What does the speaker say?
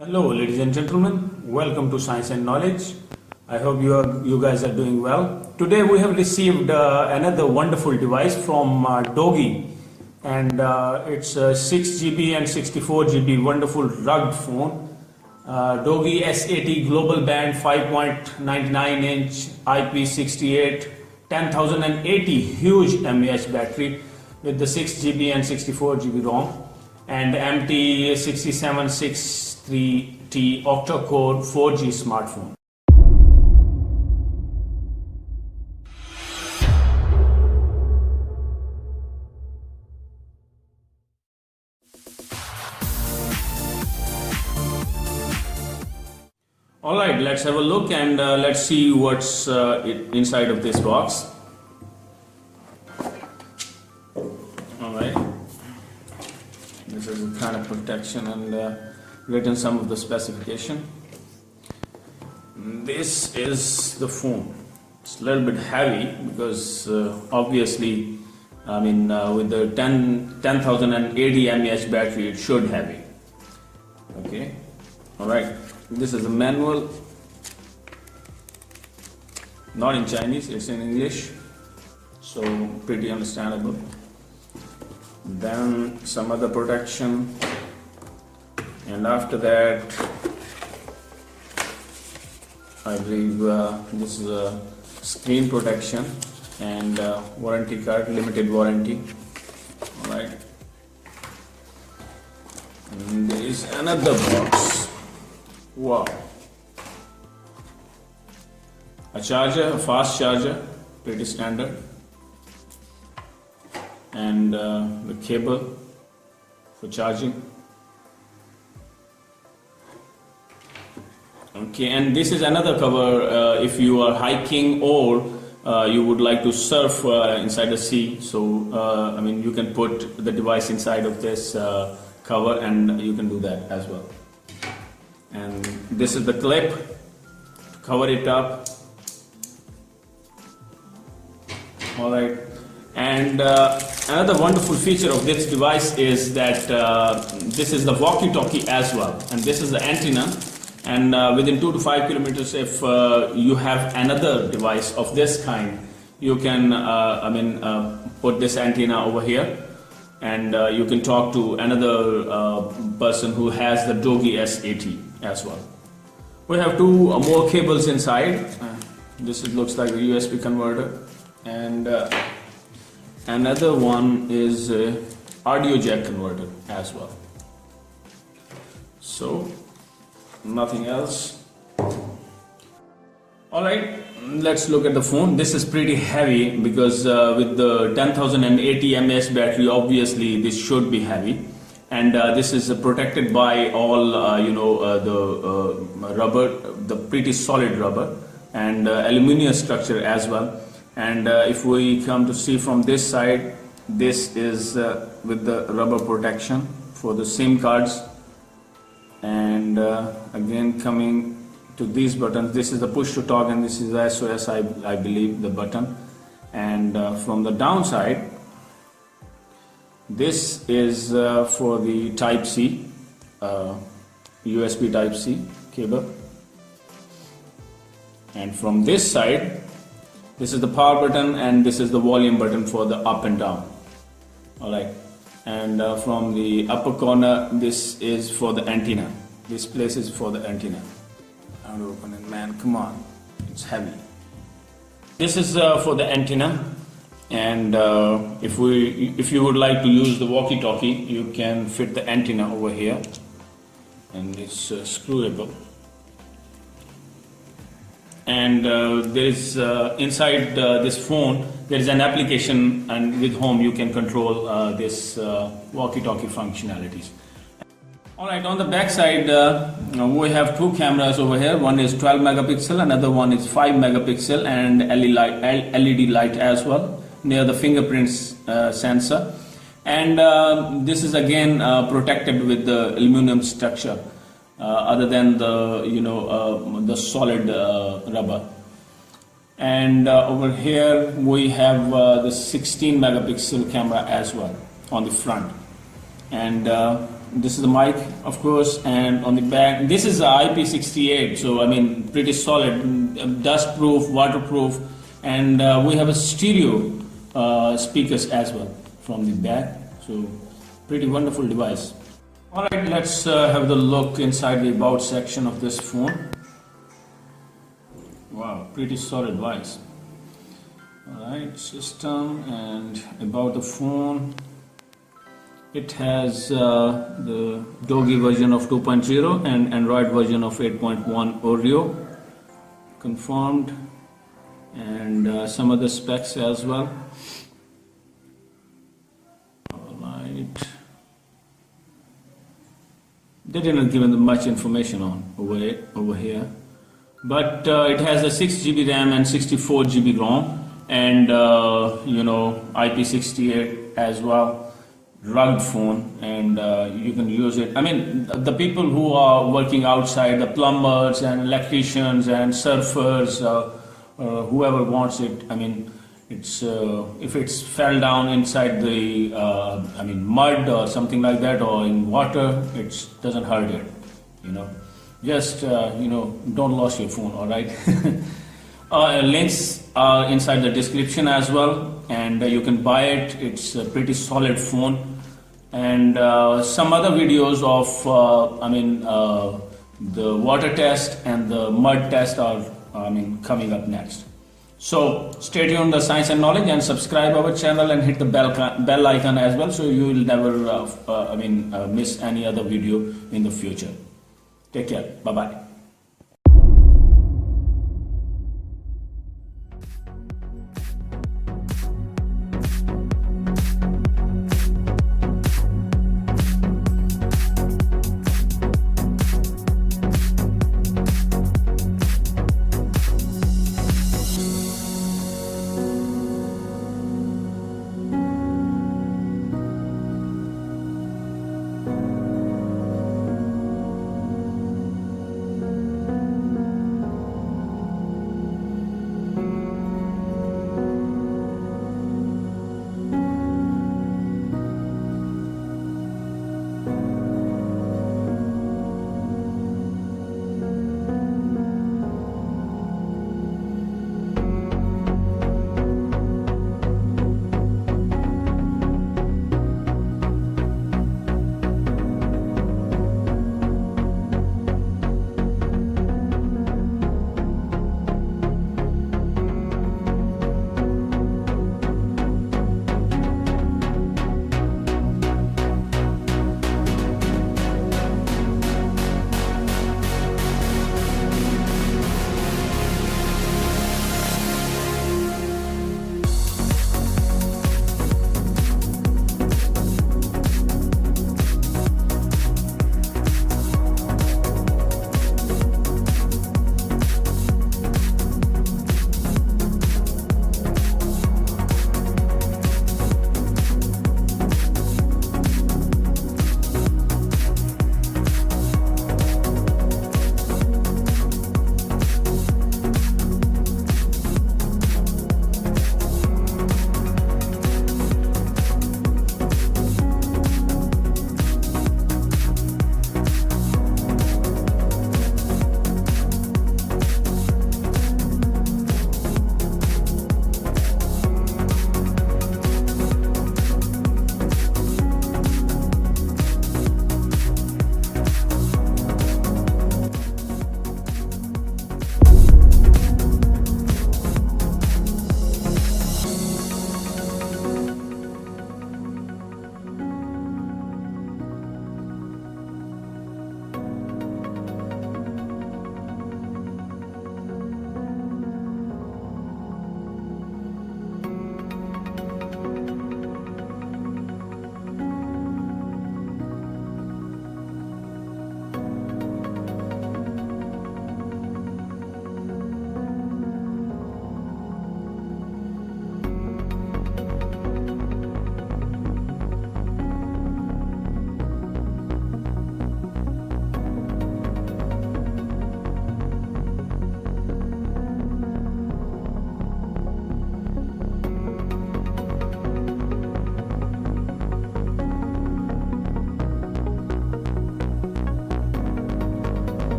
Hello ladies and gentlemen, welcome to Science and Knowledge. I hope you guys are doing well. Today we have received another wonderful device from Doogee, and it's a 6GB and 64GB wonderful rugged phone. Doogee S80 global band 5.99 inch IP68 10080 huge mAh battery with the 6GB and 64GB ROM and MT6763T Octa-core 4G smartphone. Alright, let's have a look and let's see what's inside of this box. Alright, this is the kind of protection and written some of the specification. This is the phone. It's a little bit heavy because obviously, with the 10,080 mAh battery, it should heavy. Okay, alright. This is the manual, not in Chinese, it's in English, so pretty understandable. Then some other protection, and after that I believe this is a screen protection and warranty card, limited warranty. Alright, and there is another box. Wow, a charger, a fast charger, pretty standard, and the cable for charging. Okay, and this is another cover if you are hiking or you would like to surf inside the sea. So you can put the device inside of this cover and you can do that as well. And this is the clip to cover it up. Alright, and another wonderful feature of this device is that this is the walkie-talkie as well, and this is the antenna, and within 2 to 5 kilometers if you have another device of this kind, you can put this antenna over here and you can talk to another person who has the Doogee S80 as well. We have two more cables inside. This looks like a USB converter, and another one is a audio jack converter as well. So nothing else. Alright, let's look at the phone. This is pretty heavy because with the 10,080 mAh battery, obviously this should be heavy, and this is protected by all the rubber, the pretty solid rubber, and aluminum structure as well. And if we come to see from this side, this is with the rubber protection for the SIM cards, and again coming to these buttons, this is the push to talk and this is the SOS, I believe, the button. And from the downside, this is for the type C, USB type C cable. And from this side, this is the power button and this is the volume button for the up and down. Alright, and from the upper corner, this is for the antenna. This place is for the antenna. I want to open it, man, come on, it's heavy. This is for the antenna, and if you would like to use the walkie-talkie, you can fit the antenna over here, and it's screwable. And there is inside this phone there is an application, and with Home you can control this walkie-talkie functionalities. Alright, on the back side we have two cameras over here. One is 12 megapixel, another one is 5 megapixel, and LED light as well near the fingerprints sensor. And this is again protected with the aluminum structure other than the the solid rubber. And over here we have the 16 megapixel camera as well on the front, and this is the mic, of course, and on the back, this is the IP68, so I mean, pretty solid, dust-proof, waterproof, and we have a stereo speakers as well from the back, so pretty wonderful device. All right, let's have the look inside the about section of this phone. Wow, pretty solid device. All right, system and about the phone. It has the Doogee version of 2.0 and Android version of 8.1 Oreo confirmed, and some other specs as well. Alright, they didn't give much information on over here, but it has a 6 GB RAM and 64 GB ROM, and you know, IP68 as well. Rugged phone, and you can use it. I mean, the people who are working outside, the plumbers and electricians and surfers, whoever wants it. I mean, it's if it's fell down inside the I mean, mud or something like that, or in water, it doesn't hurt it. You know, just you know, don't lose your phone. All right. Links are inside the description as well, and you can buy it. It's a pretty solid phone, and some other videos of I mean, the water test and the mud test are coming up next. So stay tuned to Science and Knowledge, and subscribe our channel and hit the bell icon as well, so you will never miss any other video in the future. Take care. Bye bye.